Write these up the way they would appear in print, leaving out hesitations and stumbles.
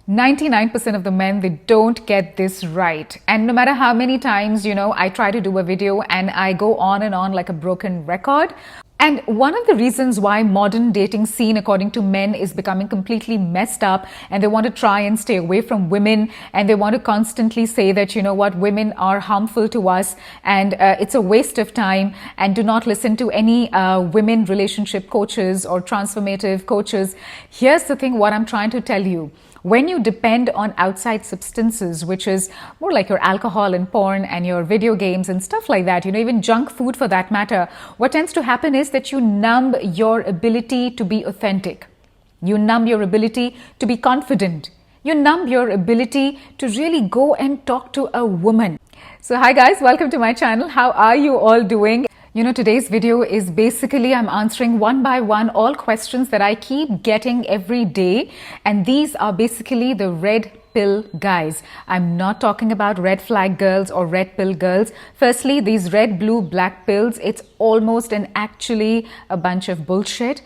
99% of the men, they don't get this right. And no matter how many times, I try to do a video and I go on and on like a broken record. And one of the reasons why modern dating scene, according to men, is becoming completely messed up, and they want to try and stay away from women, and they want to constantly say that, women are harmful to us and it's a waste of time, and do not listen to any women relationship coaches or transformative coaches. Here's the thing, what I'm trying to tell you. When you depend on outside substances, which is more like your alcohol and porn and your video games and stuff like that, even junk food for that matter, what tends to happen is that you numb your ability to be authentic. You numb your ability to be confident. You numb your ability to really go and talk to a woman. So hi guys, welcome to my channel. How are you all doing? Today's video is basically I'm answering one by one all questions that I keep getting every day. And these are basically the red pill guys. I'm not talking about red flag girls or red pill girls. Firstly, these red, blue, black pills, it's almost and actually a bunch of bullshit.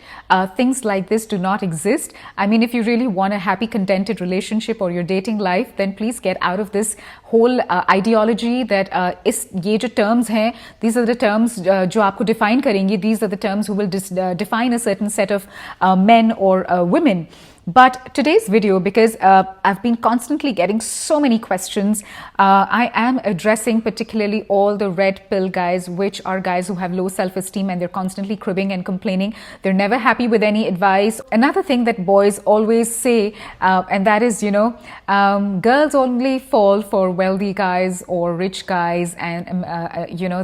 Things like this do not exist. I mean, if you really want a happy, contented relationship or your dating life, then please get out of this whole ideology that ye jo terms hain, these are the terms jo aapko define karenge. These are the terms who will define a certain set of men or women. But today's video, because I've been constantly getting so many questions, I am addressing particularly all the red pill guys, which are guys who have low self-esteem and they're constantly cribbing and complaining. They're never happy with any advice. Another thing that boys always say, and that is, girls only fall for wealthy guys or rich guys, and,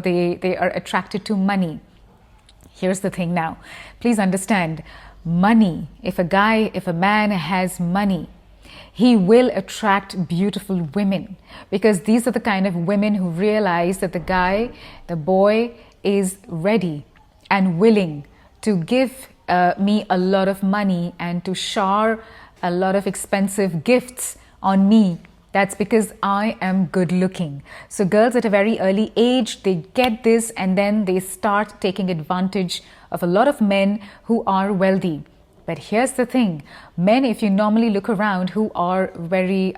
they are attracted to money. Here's the thing now. Please understand. Money, if a man has money, he will attract beautiful women, because these are the kind of women who realize that the boy is ready and willing to give me a lot of money and to shower a lot of expensive gifts on me. That's because I am good looking. So girls at a very early age, they get this and then they start taking advantage of a lot of men who are wealthy. But here's the thing, men, if you normally look around, who are very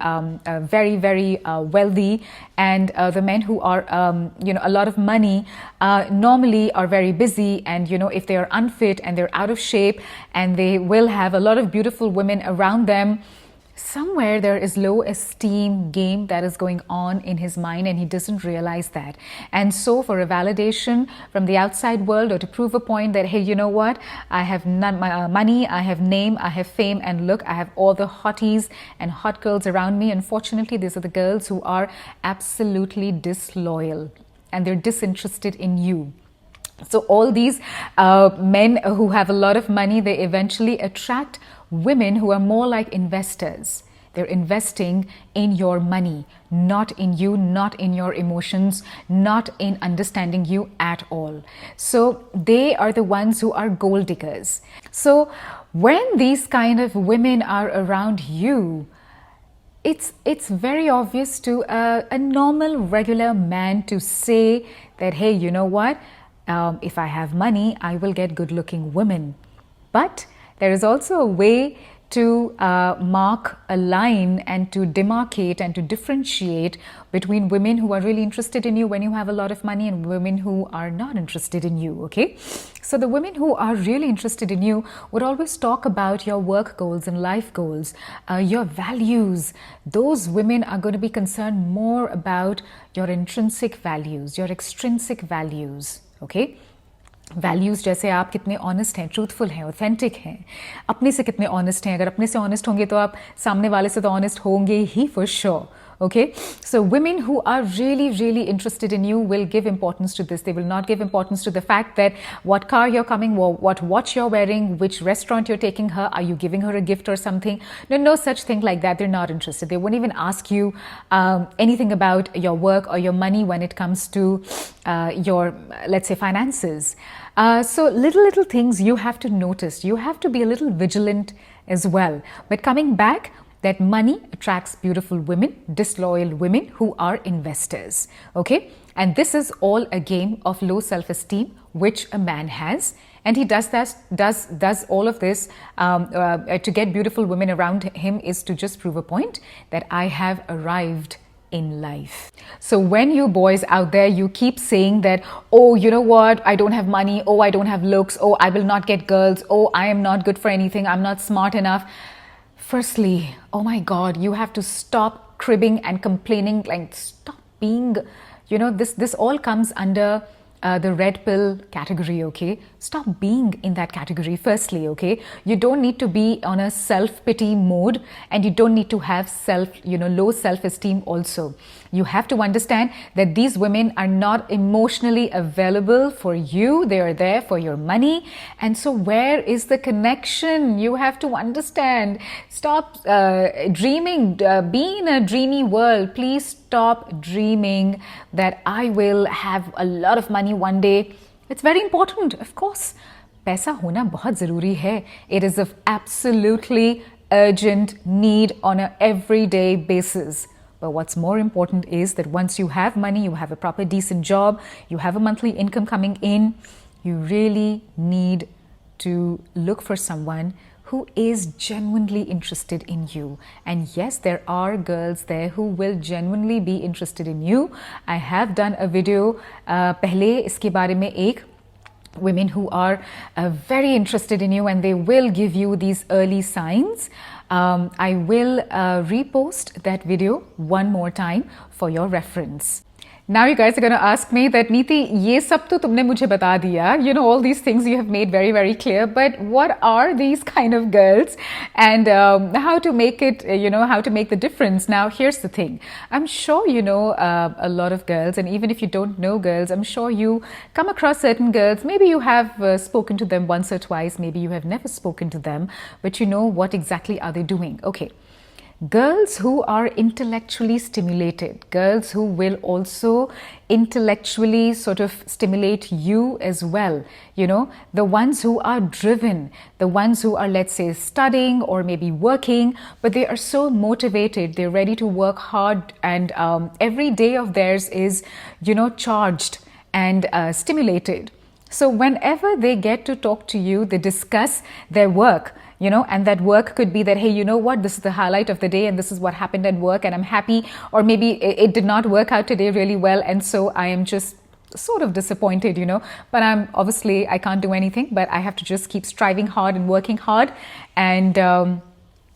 wealthy, and the men who are, a lot of money, normally are very busy, and, if they are unfit and they're out of shape and they will have a lot of beautiful women around them, somewhere there is low esteem game that is going on in his mind, and he doesn't realize that. And so for a validation from the outside world, or to prove a point that, hey, you know what, I have money, I have name, I have fame, and look, I have all the hotties and hot girls around me. Unfortunately, these are the girls who are absolutely disloyal and they're disinterested in you. So all these men who have a lot of money, they eventually attract women who are more like investors. They're investing in your money, not in you, not in your emotions, not in understanding you at all. So they are the ones who are gold diggers. So when these kind of women are around you, it's very obvious to a normal, regular man to say that, hey, you know what? If I have money, I will get good-looking women. But there is also a way to mark a line and to demarcate and to differentiate between women who are really interested in you when you have a lot of money and women who are not interested in you, okay? So the women who are really interested in you would always talk about your work goals and life goals, your values. Those women are going to be concerned more about your intrinsic values, your extrinsic values, okay? Values जैसे आप कितने honest हैं, truthful हैं, authentic हैं, अपने से कितने honest हैं. अगर अपने से ऑनेस्ट होंगे तो आप सामने वाले से तो ऑनेस्ट होंगे ही for sure. Okay, so women who are really interested in you will give importance to this. They will not give importance to the fact that what car you're coming, what watch you're wearing, which restaurant you're taking her, are you giving her a gift or something. No such thing like that. They're not interested. They won't even ask you anything about your work or your money when it comes to your, let's say, finances. So little things you have to notice. You have to be a little vigilant as well. But coming back, that money attracts beautiful women, disloyal women who are investors, okay? And this is all a game of low self-esteem which a man has, And he does all of this to get beautiful women around him, is to just prove a point that I have arrived in life. So when you boys out there, you keep saying that, oh, you know what, I don't have money, oh, I don't have looks, oh, I will not get girls, oh, I am not good for anything, I'm not smart enough. Firstly, oh my God, you have to stop cribbing and complaining, like stop being, this all comes under the red pill category, okay? Stop being in that category, firstly, okay? You don't need to be on a self-pity mode, and you don't need to have low self-esteem also. You have to understand that these women are not emotionally available for you. They are there for your money. And so where is the connection? You have to understand. Stop dreaming. Be in a dreamy world. Please stop dreaming that I will have a lot of money one day. It's very important, of course. पैसा होना बहुत ज़रूरी है. It is of absolutely urgent need on an everyday basis. But what's more important is that once you have money, you have a proper decent job, you have a monthly income coming in, you really need to look for someone who is genuinely interested in you. And yes, there are girls there who will genuinely be interested in you. I have done a video पहले इसके बारे में एक, women who are very interested in you and they will give you these early signs. I will repost that video one more time for your reference. Now you guys are going to ask me that, Neeti, ye sab to tumne mujhe bata diya. You know, all these things you have made very, very clear. But what are these kind of girls, and how to make it, how to make the difference? Now, here's the thing. I'm sure you know a lot of girls, and even if you don't know girls, I'm sure you come across certain girls. Maybe you have spoken to them once or twice. Maybe you have never spoken to them, but you know what exactly are they doing. Okay. Girls who are intellectually stimulated, girls who will also intellectually sort of stimulate you as well, the ones who are driven, the ones who are, let's say, studying or maybe working, but they are so motivated, they're ready to work hard, and every day of theirs is, charged and stimulated. So whenever they get to talk to you, they discuss their work, and that work could be that, hey, you know what, this is the highlight of the day and this is what happened at work and I'm happy, or maybe it did not work out today really well and so I am just sort of disappointed, but I can't do anything, but I have to just keep striving hard and working hard, and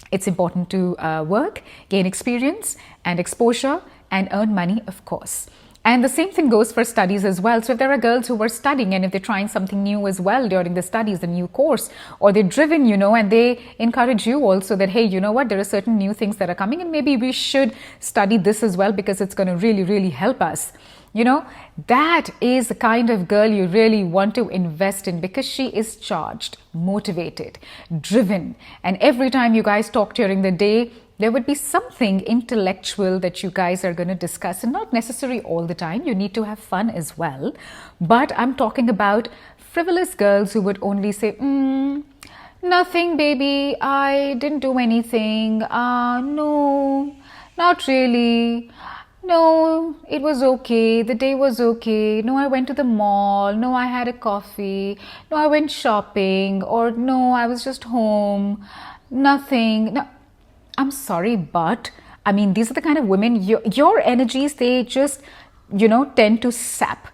it's important to work, gain experience and exposure and earn money, of course. And the same thing goes for studies as well. So if there are girls who are studying and if they're trying something new as well during the studies, a new course, or they're driven, and they encourage you also that, hey, you know what, there are certain new things that are coming and maybe we should study this as well because it's going to really, really help us. That is the kind of girl you really want to invest in because she is charged, motivated, driven. And every time you guys talk during the day, there would be something intellectual that you guys are going to discuss, and not necessarily all the time. You need to have fun as well. But I'm talking about frivolous girls who would only say, nothing, baby. I didn't do anything. No, not really. No, it was okay. The day was okay. No, I went to the mall. No, I had a coffee. No, I went shopping. Or no, I was just home. Nothing. No. I'm sorry, but I mean, these are the kind of women, your energies, they just, tend to sap.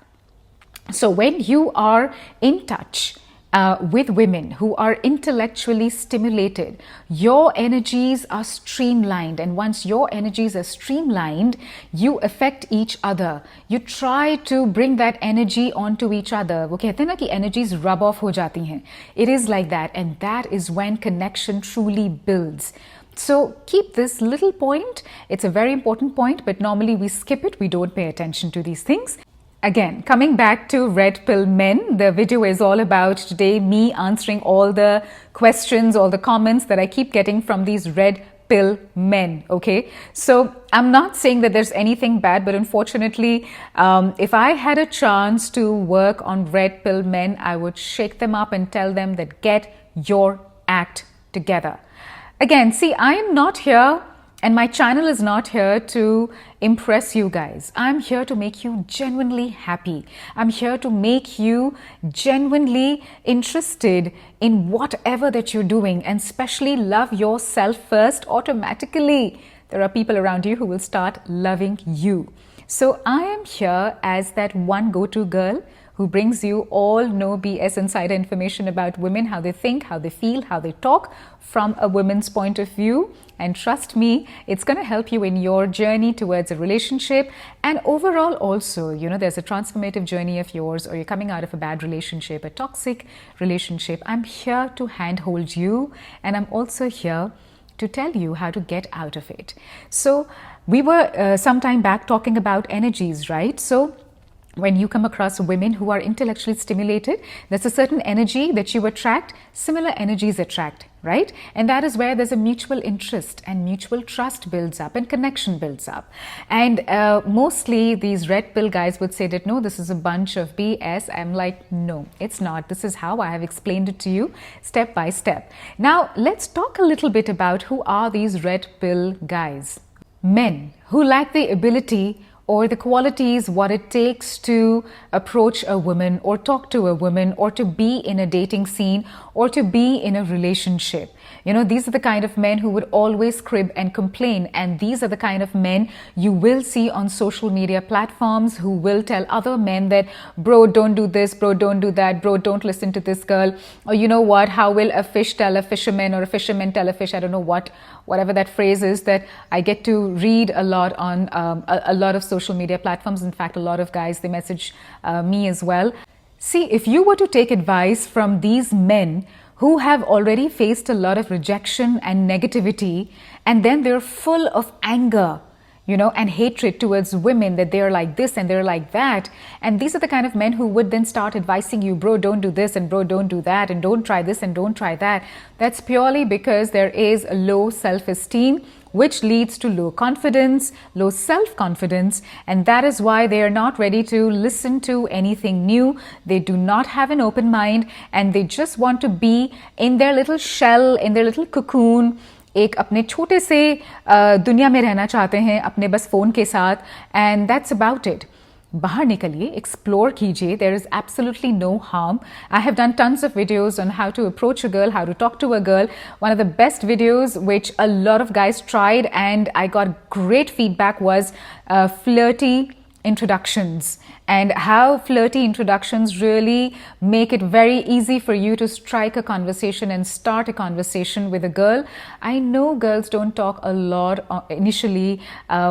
So when you are in touch with women who are intellectually stimulated, your energies are streamlined. And once your energies are streamlined, you affect each other. You try to bring that energy onto each other. वो कहते हैं ना कि energies rub off हो जाती हैं. It is like that. And that is when connection truly builds. So keep this little point. It's a very important point, but normally we skip it. We don't pay attention to these things. Again, coming back to red pill men, the video is all about today me answering all the questions, all the comments that I keep getting from these red pill men, okay? So I'm not saying that there's anything bad, but unfortunately, if I had a chance to work on red pill men, I would shake them up and tell them that get your act together. Again, see, I am not here And my channel is not here to impress you guys. I'm here to make you genuinely happy. I'm here to make you genuinely interested in whatever that you're doing, and especially love yourself first automatically. There are people around you who will start loving you. So I am here as that one go-to girl who brings you all no BS insider information about women, how they think, how they feel, how they talk from a woman's point of view. And trust me, it's going to help you in your journey towards a relationship. And overall also, you know, there's a transformative journey of yours, or you're coming out of a bad relationship, a toxic relationship. I'm here to handhold you, and I'm also here to tell you how to get out of it. So we were some time back talking about energies, right? So when you come across women who are intellectually stimulated, there's a certain energy that you attract, similar energies attract, right? And that is where there's a mutual interest and mutual trust builds up and connection builds up. And mostly these red pill guys would say that, no, this is a bunch of BS. I'm like, no, it's not. This is how I have explained it to you step by step. Now, let's talk a little bit about who are these red pill guys. Men who lack the ability or the qualities, what it takes to approach a woman or talk to a woman or to be in a dating scene or to be in a relationship. You know, these are the kind of men who would always crib and complain. And these are the kind of men you will see on social media platforms who will tell other men that, bro, don't do this, bro, don't do that, bro, don't listen to this girl. Or you know what, how will a fish tell a fisherman, or a fisherman tell a fish? I don't know whatever that phrase is that I get to read a lot on a lot of social media platforms. In fact, a lot of guys, they message me as well. See, if you were to take advice from these men who have already faced a lot of rejection and negativity, and then they're full of anger, you know, and hatred towards women, that they're like this and they're like that. And these are the kind of men who would then start advising you, bro, don't do this, and bro, don't do that, and don't try this and don't try that. That's purely because there is a low self-esteem, which leads to low confidence, low self-confidence, and that is why they are not ready to listen to anything new. They do not have an open mind, and they just want to be in their little shell, in their little cocoon, एक अपने छोटे से दुनिया में रहना चाहते हैं अपने बस फ़ोन के साथ, and that's about it. बाहर निकलिए, explore कीजिए. There is absolutely no harm. I have done tons of videos on how to approach a girl, how to talk to a girl. One of the best videos which a lot of guys tried and I got great feedback was flirty introductions, and how flirty introductions really make it very easy for you to strike a conversation and start a conversation with a girl. I know girls don't talk a lot initially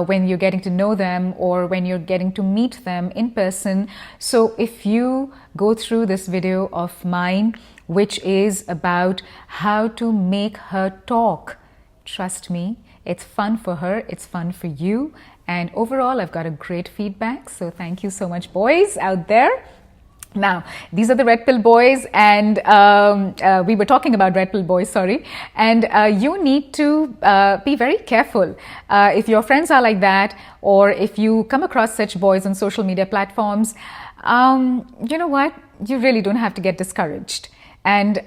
when you're getting to know them or when you're getting to meet them in person. So if you go through this video of mine, which is about how to make her talk, trust me, it's fun for her, it's fun for you. And overall, I've got a great feedback. So thank you so much, boys out there. Now, these are the red pill boys, and we were talking about red pill boys, sorry. And you need to be very careful. If your friends are like that, or if you come across such boys on social media platforms, you know what? You really don't have to get discouraged. And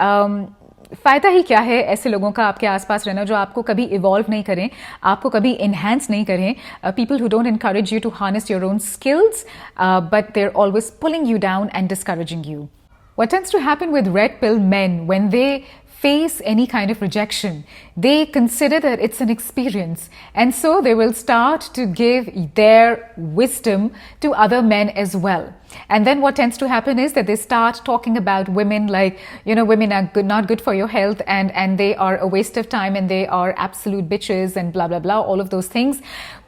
फ़ायदा ही क्या है ऐसे लोगों का आपके आसपास रहना जो आपको कभी इवॉल्व नहीं करें, आपको कभी इन्हांस नहीं करें. People who don't encourage you to harness your own skills, but they're always pulling you down and discouraging you. What tends to happen with red pill men when they face any kind of rejection, they consider that it's an experience, and so they will start to give their wisdom to other men as well. And then what tends to happen is that they start talking about women like, you know, women are not good for your health, and they are a waste of time, and they are absolute bitches, and blah, blah, blah, all of those things.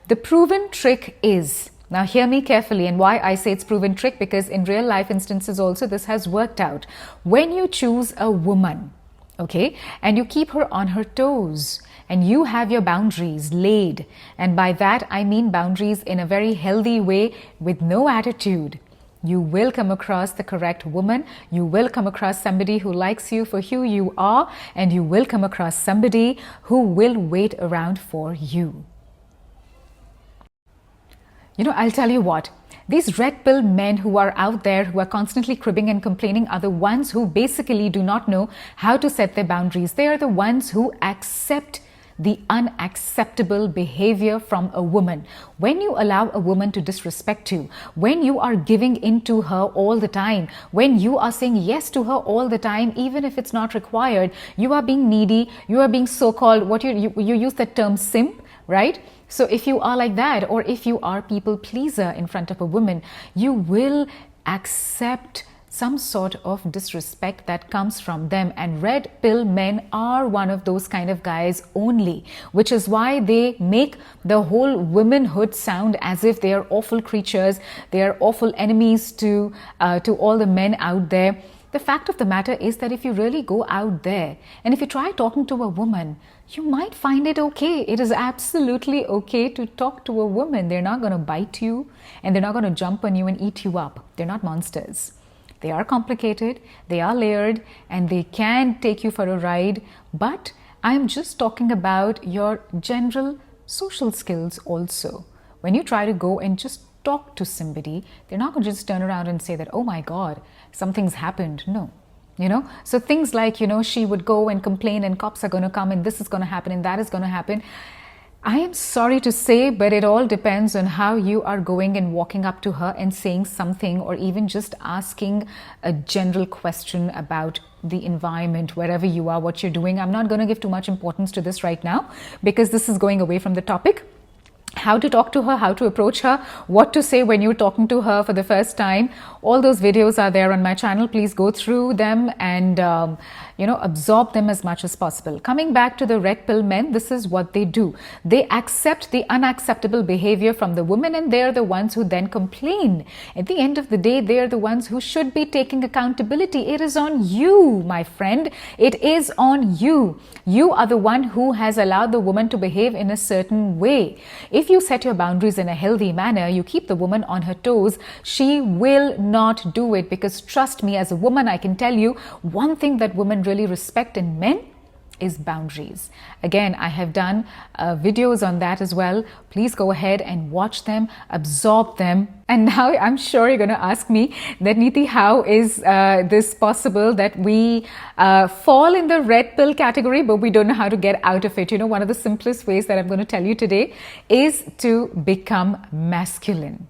The proven trick is, now hear me carefully, and why I say it's proven trick, because in real life instances also this has worked out. When you choose a woman, okay, and you keep her on her toes, and you have your boundaries laid, and by that I mean boundaries in a very healthy way with no attitude, you will come across the correct woman, you will come across somebody who likes you for who you are, and you will come across somebody who will wait around for you. You know, I'll tell you what, these red pill men who are out there, who are constantly cribbing and complaining, are the ones who basically do not know how to set their boundaries. They are the ones who accept the unacceptable behavior from a woman. When you allow a woman to disrespect you, when you are giving in to her all the time, when you are saying yes to her all the time, even if it's not required, you are being needy, you are being so-called, what you use that term simp, right? So if you are like that, or if you are people pleaser in front of a woman, you will accept some sort of disrespect that comes from them. And red pill men are one of those kind of guys only, which is why they make the whole womanhood sound as if they are awful creatures, they are awful enemies to all the men out there. The fact of the matter is that if you really go out there and if you try talking to a woman, you might find it okay. It is absolutely okay to talk to a woman. They're not going to bite you and they're not going to jump on you and eat you up. They're not monsters. They are complicated, they are layered, and they can take you for a ride. But I'm just talking about your general social skills also. When you try to go and just talk to somebody, they're not going to just turn around and say that, oh my God, something's happened. No. So things like, she would go and complain and cops are going to come and this is going to happen and that is going to happen. I am sorry to say, but it all depends on how you are going and walking up to her and saying something, or even just asking a general question about the environment, wherever you are, what you're doing. I'm not going to give too much importance to this right now because this is going away from the topic. How to talk to her, how to approach her, what to say when you're talking to her for the first time. All those videos are there on my channel. Please go through them and, absorb them as much as possible. Coming back to the red pill men, this is what they do. They accept the unacceptable behavior from the women and they're the ones who then complain. At the end of the day, they're the ones who should be taking accountability. It is on you, my friend. It is on you. You are the one who has allowed the woman to behave in a certain way. If you set your boundaries in a healthy manner, you keep the woman on her toes, she will not do it. Because trust me, as a woman, I can tell you one thing that women really respect in men is boundaries. Again, I have done videos on that as well. Please go ahead and watch them, absorb them. And now I'm sure you're going to ask me that, Neeti, how is this possible that we fall in the red pill category, but we don't know how to get out of it? One of the simplest ways that I'm going to tell you today is to become masculine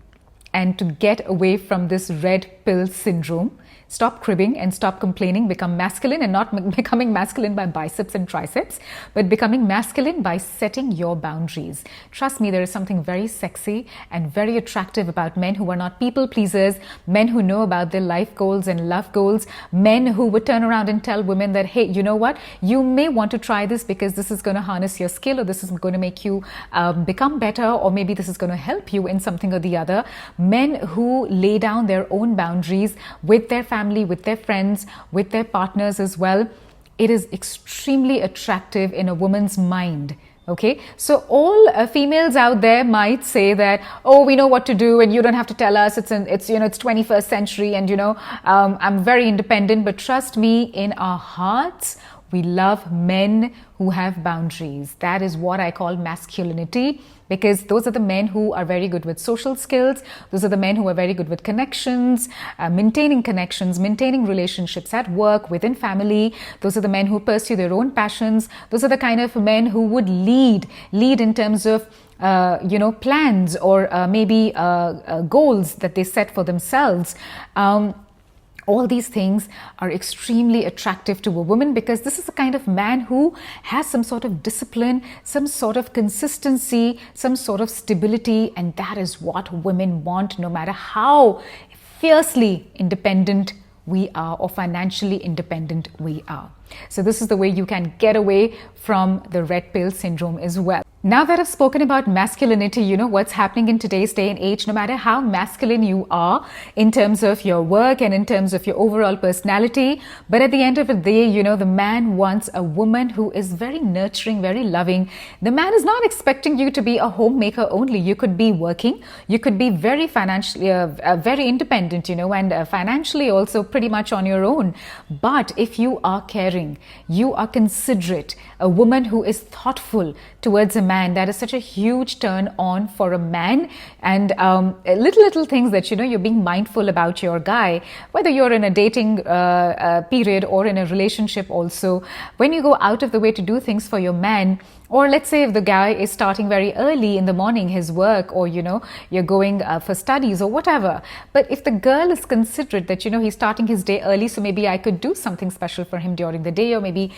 and to get away from this red pill syndrome. Stop cribbing and stop complaining. Become masculine, and not becoming masculine by biceps and triceps, but becoming masculine by setting your boundaries. Trust me, there is something very sexy and very attractive about men who are not people pleasers, men who know about their life goals and love goals, men who would turn around and tell women that, hey, you know what? You may want to try this because this is going to harness your skill, or this is going to make you become better, or maybe this is going to help you in something or the other. Men who lay down their own boundaries with their family, with their friends, with their partners as well. It is extremely attractive in a woman's mind. Okay, so all females out there might say that, oh, we know what to do and you don't have to tell us. It's 21st century and I'm very independent. But trust me, in our hearts, we love men who have boundaries. That is what I call masculinity, because those are the men who are very good with social skills. Those are the men who are very good with connections, maintaining relationships at work, within family. Those are the men who pursue their own passions. Those are the kind of men who would lead in terms of plans or maybe goals that they set for themselves. All these things are extremely attractive to a woman, because this is the kind of man who has some sort of discipline, some sort of consistency, some sort of stability. And that is what women want, no matter how fiercely independent we are or financially independent we are. So this is the way you can get away from the red pill syndrome as well. Now that I've spoken about masculinity, what's happening in today's day and age, no matter how masculine you are in terms of your work and in terms of your overall personality, but at the end of the day, the man wants a woman who is very nurturing, very loving. The man is not expecting you to be a homemaker only. You could be working, you could be very financially, very independent, and financially also pretty much on your own. But if you are caring, you are considerate, a woman who is thoughtful towards a man, that is such a huge turn on for a man. And little things that you're being mindful about your guy, whether you're in a dating period or in a relationship also. When you go out of the way to do things for your man, Or let's say if the guy is starting very early in the morning, his work, or you're going for studies or whatever. But if the girl is considerate that he's starting his day early, so maybe I could do something special for him during the day, or maybe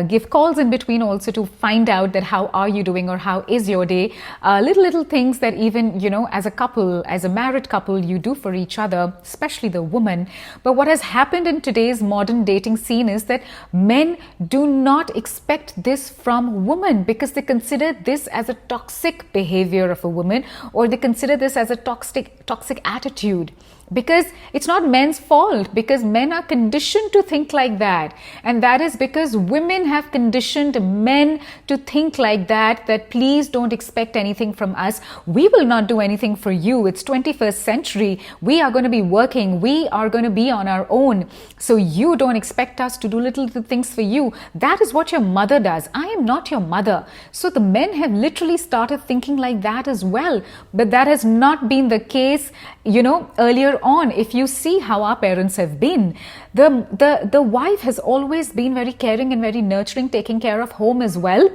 give calls in between also to find out that how are you doing or how is your day. Little things that even as a couple, as a married couple, you do for each other, especially the woman. But what has happened in today's modern dating scene is that men do not expect this from women, because they consider this as a toxic behavior of a woman, or they consider this as a toxic attitude. Because it's not men's fault, because men are conditioned to think like that. And that is because women have conditioned men to think like that please don't expect anything from us. We will not do anything for you. It's 21st century. We are going to be working. We are going to be on our own. So you don't expect us to do little things for you. That is what your mother does. I am not your mother. So the men have literally started thinking like that as well. But that has not been the case, earlier on. If you see how our parents have been, the wife has always been very caring and very nurturing, taking care of home as well.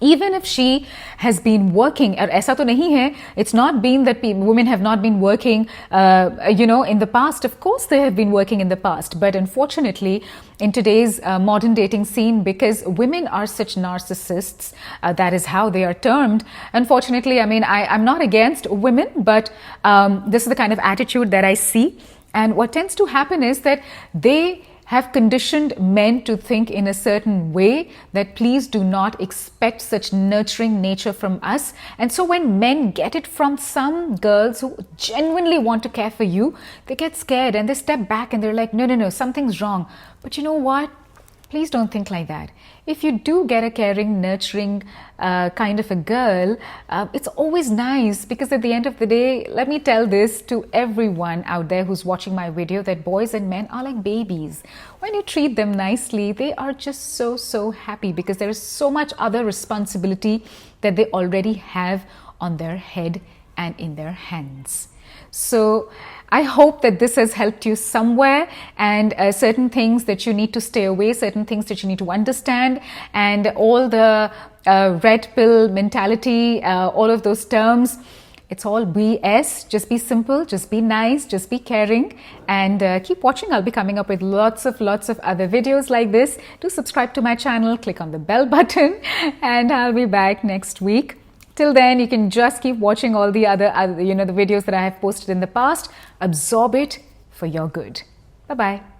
Even if she has been working, aisa to nahi hai, it's not been that women have not been working, in the past. Of course, they have been working in the past. But unfortunately, in today's modern dating scene, because women are such narcissists, that is how they are termed. Unfortunately, I'm not against women, but this is the kind of attitude that I see. And what tends to happen is that they have conditioned men to think in a certain way, that please do not expect such nurturing nature from us. And so when men get it from some girls who genuinely want to care for you, they get scared and they step back and they're like, no, something's wrong. But you know what? Please don't think like that. If you do get a caring, nurturing kind of a girl, it's always nice, because at the end of the day, let me tell this to everyone out there who's watching my video, that boys and men are like babies. When you treat them nicely, they are just so happy, because there is so much other responsibility that they already have on their head and in their hands. So I hope that this has helped you somewhere, and certain things that you need to stay away, certain things that you need to understand, and all the red pill mentality, all of those terms, it's all BS. Just be simple, just be nice, just be caring, and keep watching. I'll be coming up with lots of other videos like this. Do subscribe to my channel, click on the bell button, and I'll be back next week. Till then, you can just keep watching all the other the videos that I have posted in the past. Absorb it for your good. Bye-bye.